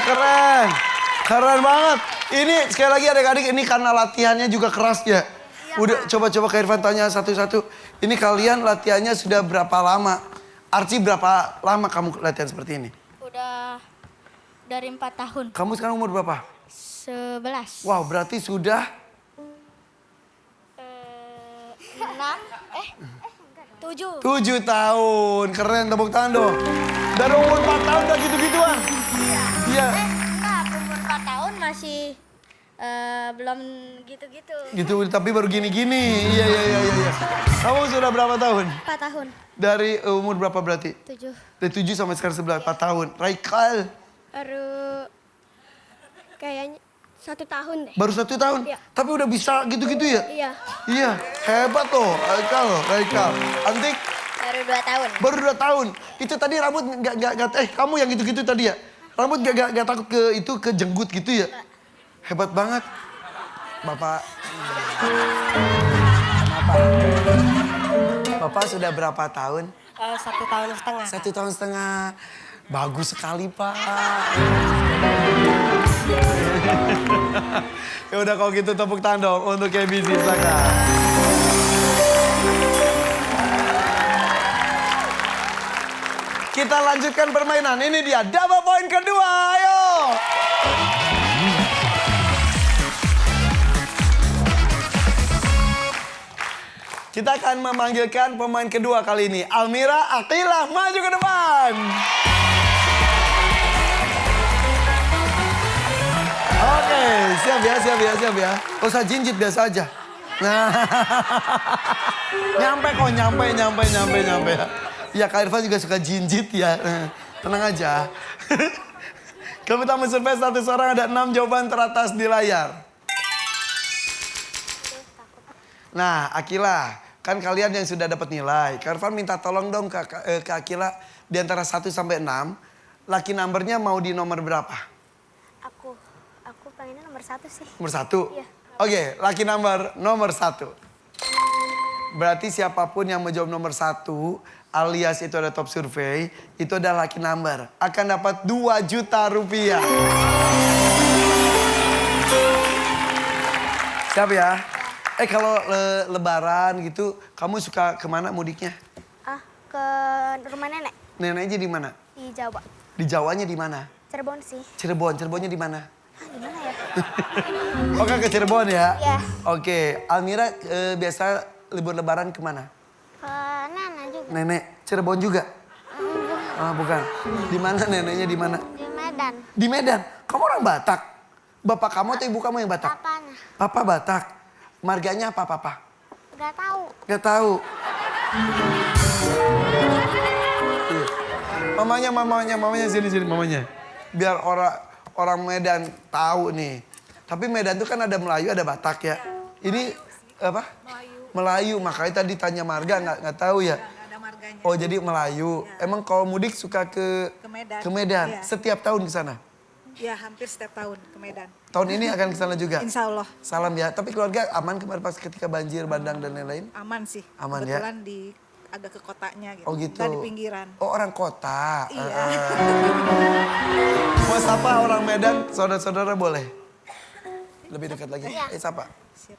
keren. Keren banget. Ini sekali lagi adik-adik, ini karena latihannya juga keras ya. Udah coba-coba Kak Irfan tanya satu-satu. Ini kalian latihannya sudah berapa lama? Archie berapa lama kamu latihan seperti ini? Udah dari 4 tahun. Kamu sekarang umur berapa? 11. Wow, berarti sudah 7. 7 tahun. Keren, tepuk tangan dong. Dari umur 4 tahun udah gitu-gituan. Iya. Enggak, umur 4 tahun masih belum gitu-gitu. Gitu, tapi baru gini-gini. Iya. Kamu sudah berapa tahun? 4 tahun. Dari umur berapa berarti? 7. Dari 7 sampai sekarang 11, 4 tahun. Raikal, Baru kayaknya 1 tahun deh. baru 1 tahun. Iya. Tapi udah bisa gitu-gitu ya? Iya. Iya, hebat loh. Raikal. Antik, Baru 2 tahun. baru 2 tahun. Itu tadi rambut kamu yang gitu-gitu tadi ya? Rambut gak takut ke jenggut gitu ya? Hebat banget. Bapak. Bapak sudah berapa tahun? 1 tahun setengah. 1 tahun setengah. Bagus sekali, Pak. Ya udah kalau gitu tepuk tangan dong untuk KBC, silakan. Kita lanjutkan permainan. Ini dia double point kedua. Ayo. Kita akan memanggilkan pemain kedua kali ini. Almira, Aqilah, maju ke depan. Oke, siap ya. Gak usah jinjit, biasa aja. Nah, nyampe ya. Ya, Kak Irfan juga suka jinjit ya. Tenang aja. Kami tamu survei 100 orang, ada 6 jawaban teratas di layar. Nah, Aqilah, kan kalian yang sudah dapat nilai. Kak Irfan minta tolong dong ke Aqilah di antara 1 sampai 6. Lucky numbernya mau di nomor berapa? Aku pengennya nomor 1 sih. Nomor 1? Iya. Oke, lucky number nomor 1. Berarti siapapun yang menjawab nomor 1, alias itu ada top survei, itu adalah lucky number. Akan dapat 2 juta rupiah. Siap ya? Kalau lebaran gitu, kamu suka kemana mudiknya? Ke rumah nenek Neneknya di mana? di Jawa. Di Jawanya di mana? Cirebon sih. Cirebonnya di mana? Di mana ya? Oke, ke Cirebon ya? Iya. Oke, Almira biasa libur lebaran kemana? Ke Nana juga. Nenek, Cirebon juga? Bukan. Di mana neneknya di mana? Di Medan. Di Medan. Kamu orang Batak? Bapak kamu atau ibu kamu yang Batak? Apanya? Papa Batak. Marganya apa papa? Gak tahu. Gak tahu. Mamanya sini mamanya. Biar orang Medan tahu nih. Tapi Medan itu kan ada Melayu, ada Batak ya. Ini apa? Melayu. Makanya tadi tanya marga nggak tahu ya. Ada marganya. Oh, jadi Melayu. Emang kalau mudik suka ke Medan. Iya. Setiap tahun ke sana. Ya, hampir setiap tahun ke Medan. Tahun ini akan ke sana juga. Insya Allah. Salam ya. Tapi keluarga aman kemarin pas ketika banjir bandang dan lain-lain? Aman sih. Aman ya? Kebetulan agak ke kotanya gitu. Oh gitu. Nggak di pinggiran. Oh, orang kota. Iya. Mau sapa orang Medan, saudara-saudara boleh? Lebih dekat lagi. Sapa. Siap.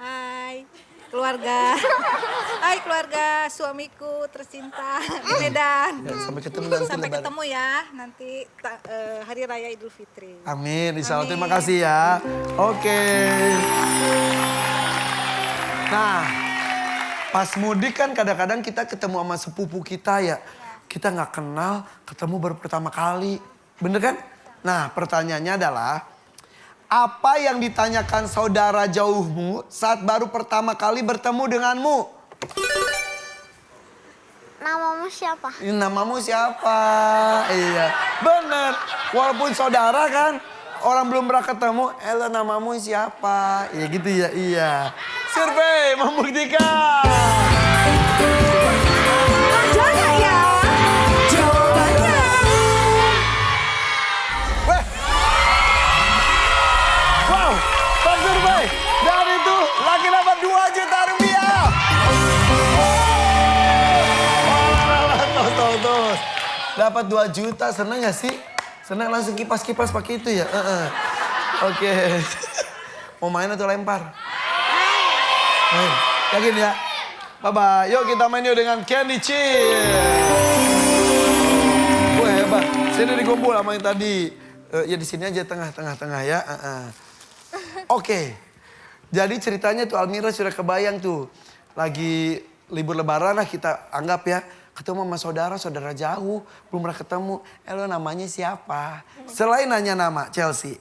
Hai keluarga. Hai keluarga suamiku tercinta di Medan. Ya, sampai ketemu nanti Sampai lebaran. ketemu ya nanti Hari Raya Idul Fitri. Amin, insya Allah. Amin. Terima kasih ya. Oke. Nah, pas mudik kan kadang-kadang kita ketemu sama sepupu kita ya. Kita nggak kenal, ketemu baru pertama kali. Bener kan? Nah, pertanyaannya adalah, apa yang ditanyakan saudara jauhmu saat baru pertama kali bertemu denganmu? Namamu siapa? Ini namamu siapa? Iya, bener. Walaupun saudara kan, orang belum pernah ketemu, lo namamu siapa? Iya gitu ya, iya. Survei membuktikan. Jangan ya. Jawabannya. Weh. Wow, top survei. Dan itu lagi dapat 2 juta rupiah. Tuh. Dapat 2 juta, seneng gak sih? Senang langsung kipas-kipas pakai itu ya? Oke. Mau main atau lempar? Main. Yakin ya? Bye-bye. Yuk kita main yuk dengan Candy Chill. Wah hebat. Sini dikumpul sama yang tadi. Ya di sini aja tengah-tengah ya. Oke. Jadi ceritanya tuh Almira sudah kebayang tuh. Lagi libur lebaran lah kita anggap ya. Ketemu sama saudara jauh, belum pernah ketemu. Lo namanya siapa? Selain nanya nama, Chelsea.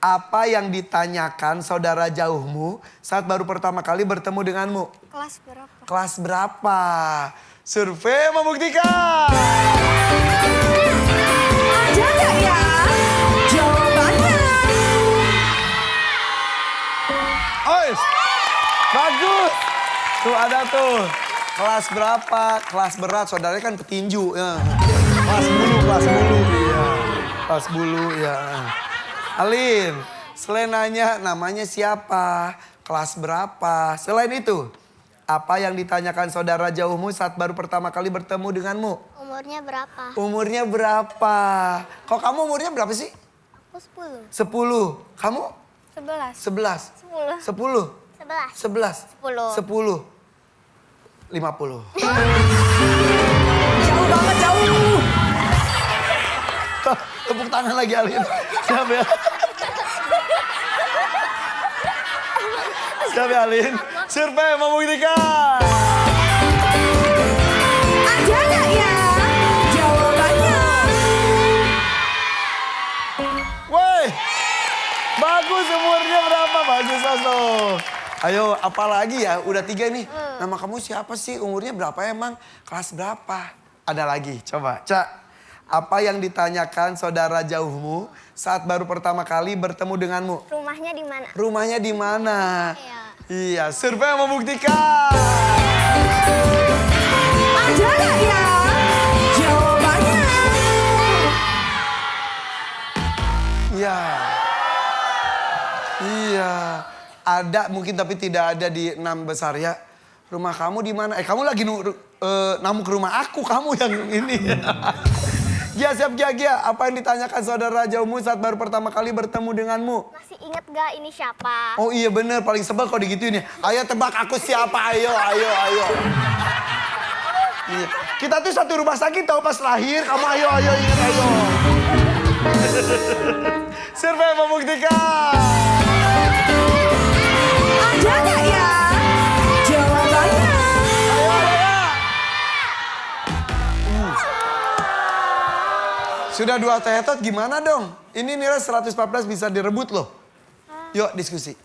Apa yang ditanyakan saudara jauhmu saat baru pertama kali bertemu denganmu? Kelas berapa? Kelas berapa? Survei membuktikan. Ada nggak ya jawabannya? Ois, bagus. Tuh ada tuh. Kelas berapa? Kelas berat, saudaranya kan petinju. Ya. Kelas bulu, iya. Kelas bulu, ya. Alin, selain nanya namanya siapa, kelas berapa. Selain itu, apa yang ditanyakan saudara jauhmu saat baru pertama kali bertemu denganmu? Umurnya berapa? Umurnya berapa? Kok kamu umurnya berapa sih? Aku 10. 10. Kamu? 11. 11. 10. 10. 11. 11. 10. 50. Jauh banget, jauh. Tepuk tangan lagi Alin. Siap ya? Siap ya Alin? Survei membuktikan. Ada nggak ya jawabannya? Woi, bagus umurnya berapa? Bagus masuk. Ayo, apalagi ya? Udah 3 nih. Nama kamu siapa sih? Umurnya berapa emang? Kelas berapa? Ada lagi, coba. Cak, apa yang ditanyakan saudara jauhmu saat baru pertama kali bertemu denganmu? Rumahnya di mana? Rumahnya di mana? Iya. Iya, survei membuktikan. Ada nggak ya jawabannya? Iya. Iya. Ada mungkin tapi tidak ada di 6 besar ya. Rumah kamu di mana? Kamu lagi namu ke rumah aku, kamu yang ini. Gia, siap Gia. Apa yang ditanyakan saudara jauhmu saat baru pertama kali bertemu denganmu? Masih inget gak ini siapa? Oh iya bener, paling sebel kalau digituin ya. Ayo tebak aku siapa, ayo. Iya. Kita tuh satu rumah sakit tau pas lahir, kamu ayo ingat ayo. Survei membuktikan. Ada nggak ya jawabannya? Sudah 2 tetot gimana dong? Ini nilai 114 bisa direbut loh. Yuk diskusi.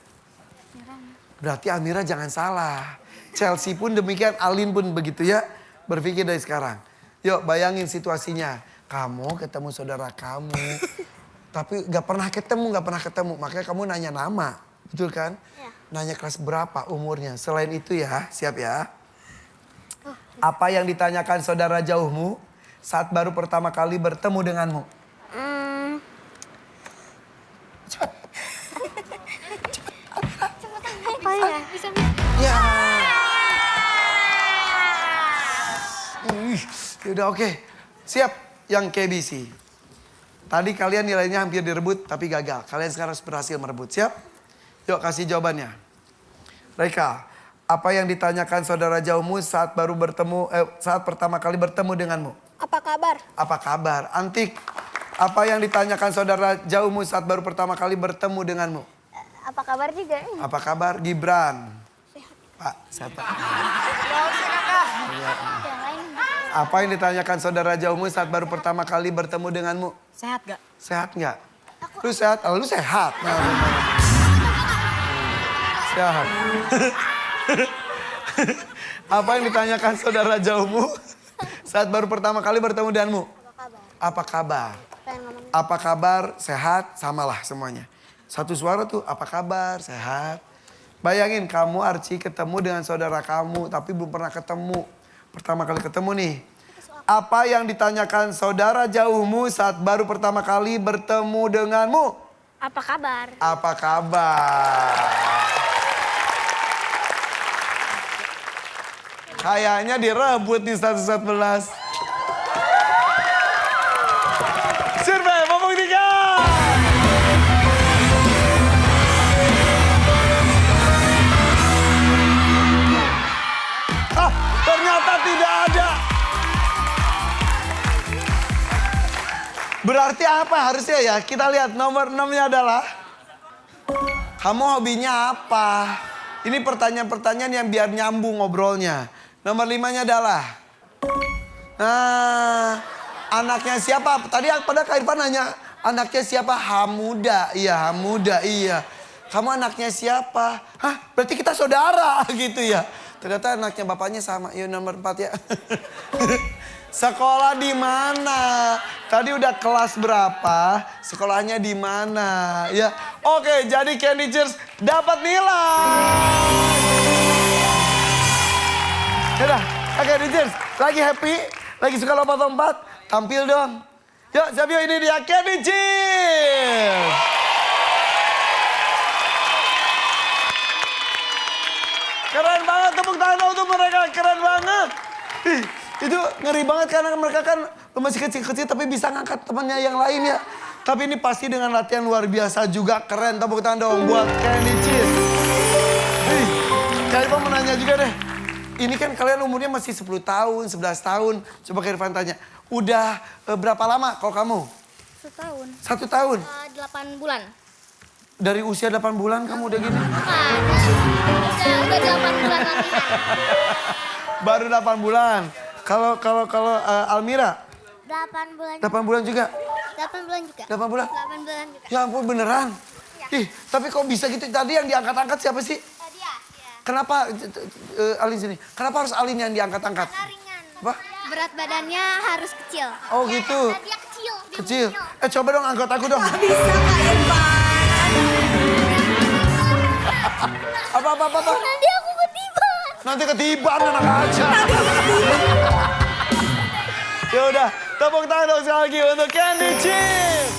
Berarti Amira jangan salah. Chelsea pun demikian, Alin pun begitu ya. Berpikir dari sekarang. Yuk bayangin situasinya. Kamu ketemu saudara kamu. Tapi gak pernah ketemu. Makanya kamu nanya nama. Betul kan? Ya. Nanya kelas berapa umurnya. Selain itu ya, siap ya. Apa yang ditanyakan saudara jauhmu saat baru pertama kali bertemu denganmu? Apa ya? Bisa Ya. Udah oke. Siap yang KBC. Tadi kalian nilainya hampir direbut tapi gagal. Kalian sekarang harus berhasil merebut. Siap? Yuk kasih jawabannya. Reka, apa yang ditanyakan saudara jauhmu saat baru saat pertama kali bertemu denganmu? Apa kabar? Apa kabar? Antik, apa yang ditanyakan saudara jauhmu saat baru pertama kali bertemu denganmu? Apa kabar juga? Apa kabar? Gibran. Pak, siapa? Yang lain. Apa yang ditanyakan saudara jauhmu saat baru pertama kali bertemu denganmu? Sehat gak? Sehat nggak? Lu sehat? Oh, lu sehat. Sehat. Apa yang ditanyakan saudara jauhmu saat baru pertama kali bertemu denganmu? Apa kabar? Apa kabar? Pengen ngomong. Apa kabar? Sehat? Samalah semuanya. Satu suara tuh, apa kabar? Sehat. Bayangin kamu Archie ketemu dengan saudara kamu tapi belum pernah ketemu. Pertama kali ketemu nih. Apa yang ditanyakan saudara jauhmu saat baru pertama kali bertemu denganmu? Apa kabar? Apa kabar? Kayaknya direbut nih 114. Survei Berarti apa harusnya ya? Kita lihat nomor 6-nya adalah. Kamu hobinya apa? Ini pertanyaan-pertanyaan yang biar nyambung ngobrolnya. Nomor 5-nya adalah. Nah, anaknya siapa? Tadi pada Kak Irfan nanya, anaknya siapa? Hamuda. Iya, Hamuda, iya. Kamu anaknya siapa? Hah, berarti kita saudara gitu ya. Ternyata anaknya bapaknya sama. Yuk nomor 4 ya. Sekolah di mana? Tadi udah kelas berapa? Sekolahnya di mana? Ya. Oke, jadi Candy Cheers dapat nilai. Yaudah, Candy Cheers lagi happy, lagi suka lompat-lompat, tampil dong. Yuk, Zabio, ini dia Candy Cheers. Keren banget, tepuk tangan untuk mereka, keren banget. Ih, itu ngeri banget karena mereka kan masih kecil-kecil tapi bisa ngangkat temannya yang lain ya. Tapi ini pasti dengan latihan luar biasa juga, keren. Tepuk tangan dong buat Candy Cheers. Ih, Kak Irfan mau nanya juga deh. Ini kan kalian umurnya masih 10 tahun, 11 tahun. Coba Kak Irfan tanya, udah berapa lama kalau kamu? 1 tahun. 1 tahun? 8 bulan. Dari usia 8 bulan kamu udah gini? Bukan. Udah 8 bulan latihan. Baru 8 bulan. Kalau Almira? 8 bulan. 8 bulan juga? 8 bulan juga. 8 bulan? 8 bulan juga. Ya ampun beneran? Ih, tapi kok bisa gitu? Tadi yang diangkat-angkat siapa sih? Tadi ya? Kenapa, Alin sini, kenapa harus Alin yang diangkat-angkat? Karena ringan. Apa? Berat badannya harus kecil. Oh gitu? Dia kecil. Dia Kecil? mungil. Coba dong angkat aku dong. Bisa Kak Irfan. Apa? Nanti aku ketiban. Nanti ketiban anak aja. Ya udah, tepuk tangan dong sekali lagi untuk Candy Cheers.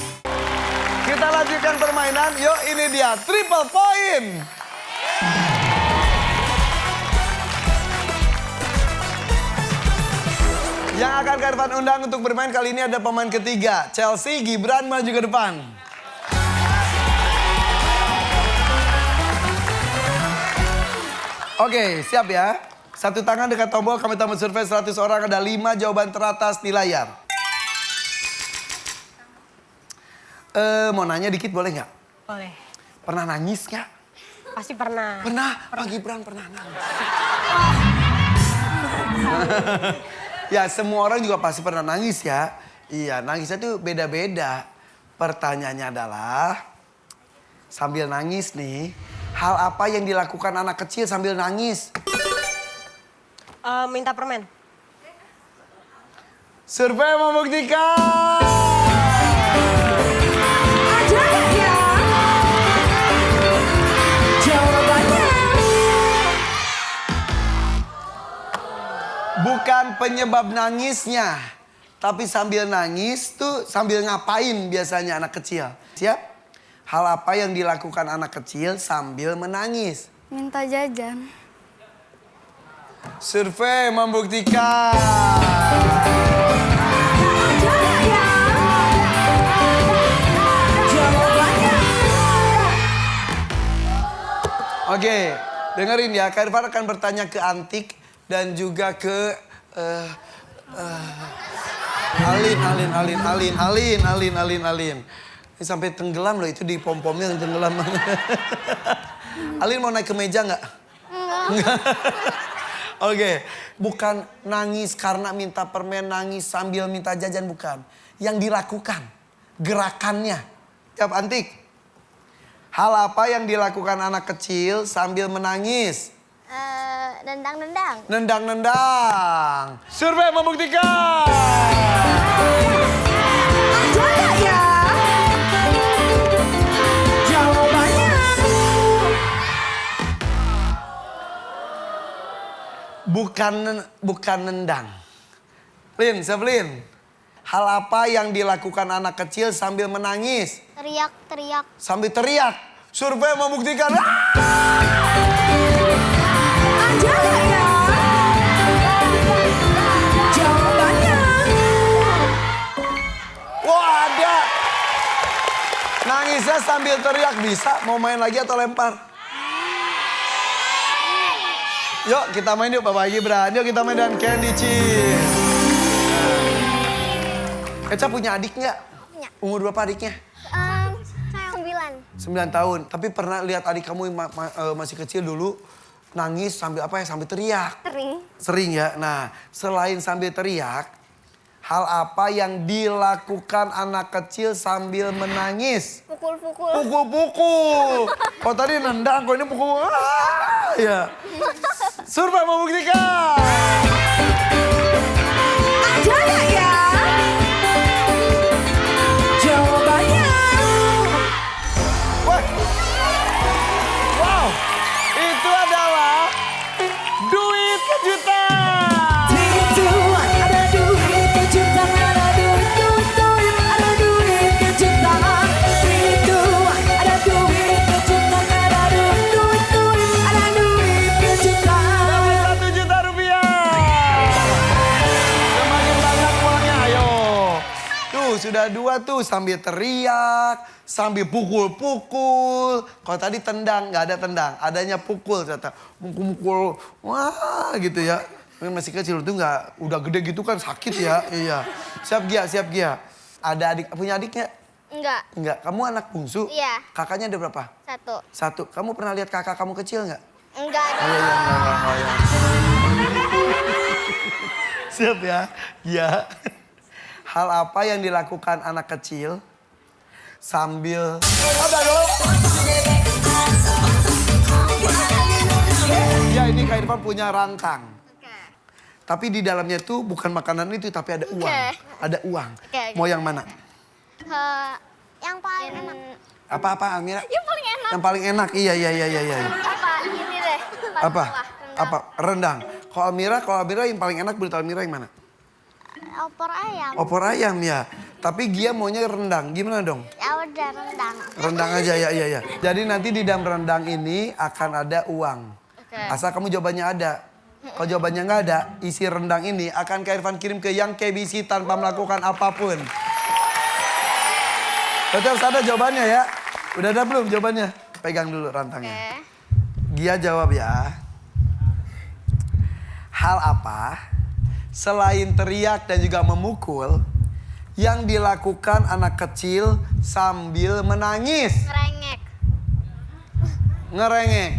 Kita lanjutkan permainan. Yuk, ini dia triple point. Yang akan Kak Irfan undang untuk bermain kali ini ada pemain ketiga. Chelsea, Gibran maju ke depan. Oke, siap ya. Satu tangan dekat tombol, kami tambah survei 100 orang. Ada 5 jawaban teratas di layar. Mau nanya dikit boleh nggak? Boleh. Pernah nangis nggak? Pasti pernah. Pernah. Pak Gibran pernah nangis. Ya, semua orang juga pasti pernah nangis ya. Iya, nangisnya tuh beda-beda. Pertanyaannya adalah, sambil nangis nih, hal apa yang dilakukan anak kecil sambil nangis? Minta permen. Survei membuktikan. Ada ya? Jawabannya. Bukan penyebab nangisnya. Tapi sambil nangis tuh sambil ngapain biasanya anak kecil? Siap? Hal apa yang dilakukan anak kecil sambil menangis? Minta jajan. Survei membuktikan. Ada ya? Jawabannya. Oke, dengerin ya. Kak Irfan akan bertanya ke Antik dan juga ke Alin. Ini sampai tenggelam loh, itu di pom-pomnya tenggelam. Alin mau naik ke meja nggak? Enggak. Oke, bukan nangis karena minta permen, nangis sambil minta jajan, bukan. Yang dilakukan, gerakannya. Siap Antik? Hal apa yang dilakukan anak kecil sambil menangis? Nendang-nendang. Nendang-nendang. Survei membuktikan. Ada ya? Jawabannya. Bukan nendang. Lin, Sebelin. Hal apa yang dilakukan anak kecil sambil menangis? Teriak-teriak. Sambil teriak. Survei membuktikan. Ada ya? Jawabannya. Wah, ada. Nangisnya sambil teriak. Bisa? Mau main lagi atau lempar? Yuk kita main yuk Bapak Gibran. Yuk kita main dengan Candy Cheers. Eca punya adik nggak? adiknya. Umur berapa adiknya? 9. 9 tahun. Tapi pernah lihat adik kamu yang masih kecil dulu nangis sambil apa ya? Sambil teriak. Sering. Sering ya. Nah, selain sambil teriak, hal apa yang dilakukan anak kecil sambil menangis? Pukul-pukul. Pukul-pukul. Kalau tadi nendang, kalau ini pukul. Ya. Survei membuktikan. Ada ya? Jawabannya. Wah. Wow. Itu adalah duit kejutan. Itu ada duit kejutan, ada duit kejutan, ada duit kejutan. Itu ada duit kejutan, ada duit, ada duit kejutan. Dapat 1 juta rupiah. Semakin banyak uangnya, ayo. Tuh, sudah 2 tuh sambil teriak, sambil pukul-pukul. Kalau tadi tendang, nggak ada tendang, adanya pukul. Ternyata mukul-mukul, wah gitu ya. Mungkin masih kecil tuh nggak, udah gede gitu kan sakit ya. Iya. Siap Gia, siap Gia. Ada adik, punya adiknya? Enggak. Enggak, kamu anak bungsu? Iya. Kakaknya ada berapa? 1. 1. Kamu pernah lihat kakak kamu kecil nggak? Enggak Oh, ada. iya, iya, enggak, ya. Siap ya? Ya. Hal apa yang dilakukan anak kecil sambil... Ada dong. Ya ini Kak Irfan punya rantang. Oke. Tapi di dalamnya tuh bukan makanan itu tapi ada uang. Oke. Ada uang. Oke. Mau yang mana? Yang paling enak. Apa Amira? Yang paling enak. Yang paling enak. Iya. Apa? Ini deh. Paling Apa? bawah, rendang. Apa? Rendang. Kalau Almira yang paling enak berita Almira yang mana? Opor ayam. Opor ayam ya. Tapi Gia maunya rendang. Gimana dong? Ya udah rendang. Rendang aja ya. Jadi nanti di dalam rendang ini akan ada uang. Oke. Asal kamu jawabannya ada. Kalau jawabannya nggak ada, isi rendang ini akan Kak Irfan kirim ke yang KBC tanpa melakukan apapun. Berarti harus ada jawabannya ya. Udah ada belum jawabannya? Pegang dulu rantangnya. Oke. Gia jawab ya. Hal apa selain teriak dan juga memukul yang dilakukan anak kecil sambil menangis? Ngerengek. Ngerengek.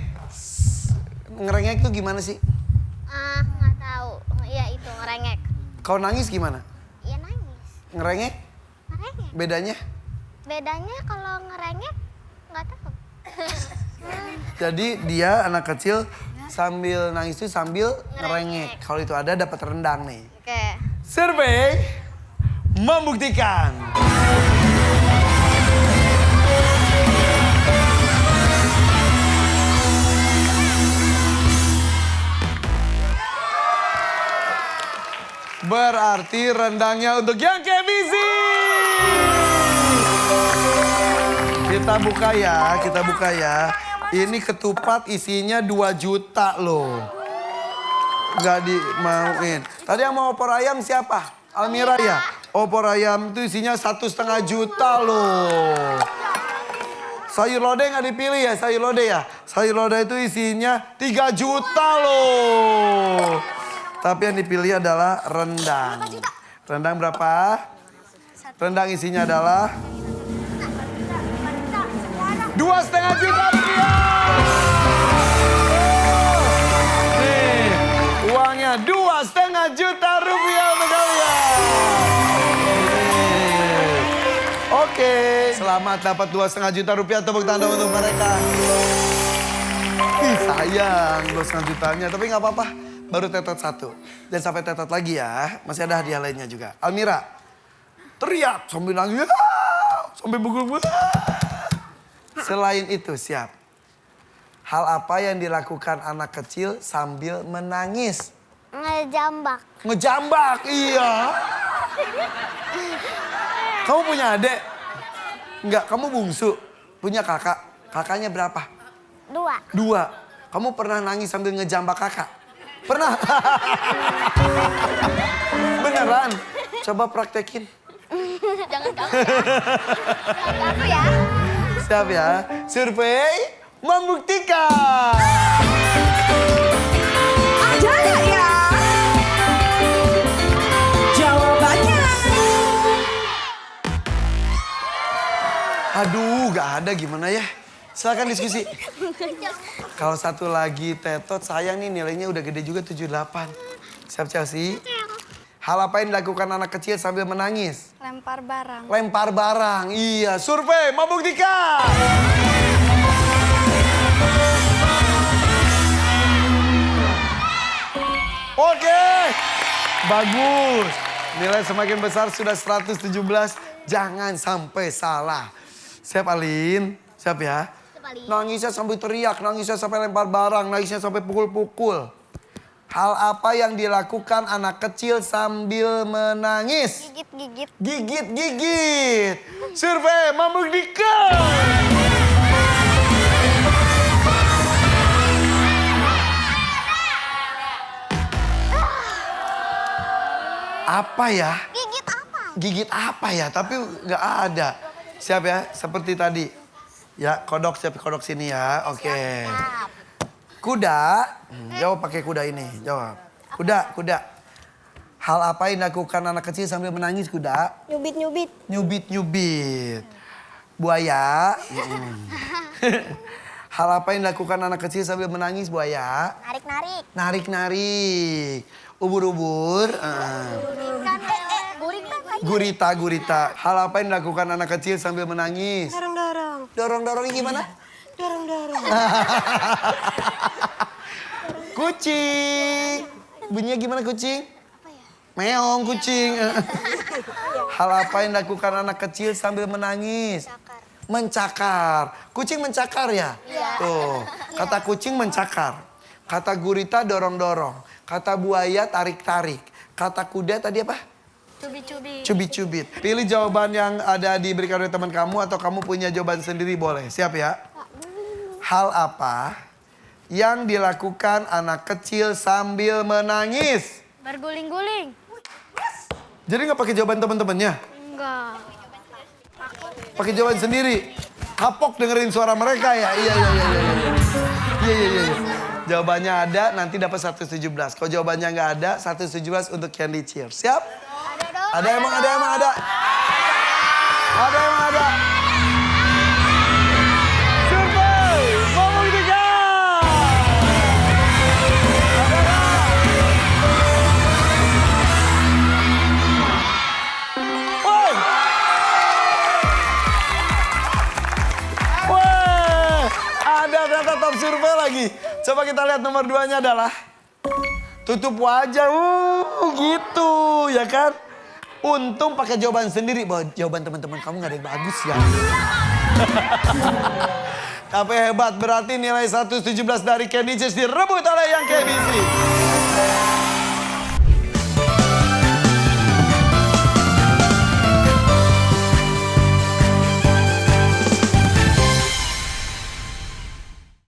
Ngerengek itu gimana sih? Nggak tahu. Iya itu ngerengek. Kau nangis gimana? Iya nangis. Ngerengek? Ngerengek. Bedanya? Bedanya kalau ngerengek nggak tahu. Jadi dia anak kecil sambil nangis itu sambil ngerengek. Kalau itu ada dapat rendang nih. Oke. Survei membuktikan. Berarti rendangnya untuk yang KBC. Kita buka ya. Ini ketupat isinya 2 juta loh. Nggak dimauin. Tadi yang mau opor ayam siapa? Almira ya? Opor ayam itu isinya 1,5 juta loh. Sayur lodeh nggak dipilih ya, sayur lodeh ya? Sayur lodeh itu isinya 3 juta loh. Tapi yang dipilih adalah rendang. Rendang berapa? Rendang isinya adalah 2,5 juta rupiah. Nih, uangnya 2,5 juta rupiah untuk kalian. Oke, selamat dapat 2,5 juta rupiah. Tepuk tangan untuk mereka. Ih, sayang 2,5 jutanya, tapi nggak apa-apa. Baru tetot 1. Dan sampai tetot lagi ya, masih ada hadiah lainnya juga. Almira, teriak sambil nangis, sambil bugul-bugul. Selain itu, siap. Hal apa yang dilakukan anak kecil sambil menangis? Ngejambak. Ngejambak, iya. Kamu punya adik? Enggak, kamu bungsu. Punya kakak. Kakaknya berapa? 2. 2. Kamu pernah nangis sambil ngejambak kakak? Pernah? Beneran? Coba praktekin. Jangan kamu ya. Jangan kamu ya. Siap ya? Survei membuktikan. Ada nggak ya? Jawabannya. Aduh, gak ada gimana ya. Silakan diskusi. Kalau satu lagi tetot, sayang nih nilainya udah gede juga 78. Siap Chelsea? Hal apa yang dilakukan anak kecil sambil menangis? Lempar barang. Lempar barang, iya. Survei membuktikan. Oke, bagus. Nilai semakin besar sudah 117, jangan sampai salah. Siap Alin? Siap ya? Nangisnya sampai teriak, nangisnya sampai lempar barang, nangisnya sampai pukul-pukul. Hal apa yang dilakukan anak kecil sambil menangis? Gigit-gigit. Gigit-gigit. Survei membuktikan. Apa ya? Gigit apa? Gigit apa ya? Tapi nggak ada. Siap ya? Seperti tadi. Ya, kodok siap kodok sini ya. Oke. Kuda. Jawab pakai kuda ini. Jawab. Kuda. Hal apa yang dilakukan anak kecil sambil menangis kuda? Nyubit-nyubit. Nyubit-nyubit. Buaya. Hal apa yang dilakukan anak kecil sambil menangis buaya? Narik-narik. Narik-narik. Ubur-ubur. Gurita. Hal apa yang dilakukan anak kecil sambil menangis? Dorong-dorong. Dorong-dorong gimana? Dorong-dorong. Kucing. Bunyinya gimana kucing? Meong kucing. Hal apa yang dilakukan anak kecil sambil menangis? Mencakar. Kucing mencakar ya? Tuh, kata kucing mencakar. Kata gurita dorong-dorong. Kata buaya tarik-tarik. Kata kuda tadi apa? Cubit-cubit. Cubit-cubit. Pilih jawaban yang ada diberikan oleh teman kamu atau kamu punya jawaban sendiri boleh. Siap ya? Hal apa yang dilakukan anak kecil sambil menangis? Berguling-guling. Jadi nggak pakai jawaban teman-temannya? Enggak. Pakai jawaban sendiri. Kapok dengerin suara mereka ya? Iya. Jawabannya ada, nanti dapat 117. Kalau jawabannya nggak ada, 117 untuk Candy Cheer. Siap? Ada dong. Ada emang ada. Ada emang ada. Survei membuktikan. Woi. Ada data top survei lagi. Coba kita lihat nomor 2-nya adalah tutup wajah. Gitu ya kan? Untung pakai jawaban sendiri. Bahwa jawaban teman-teman kamu gak ada yang bagus ya. Tapi hebat, berarti nilai 117 dari Candy Cheers direbut oleh yang KBC.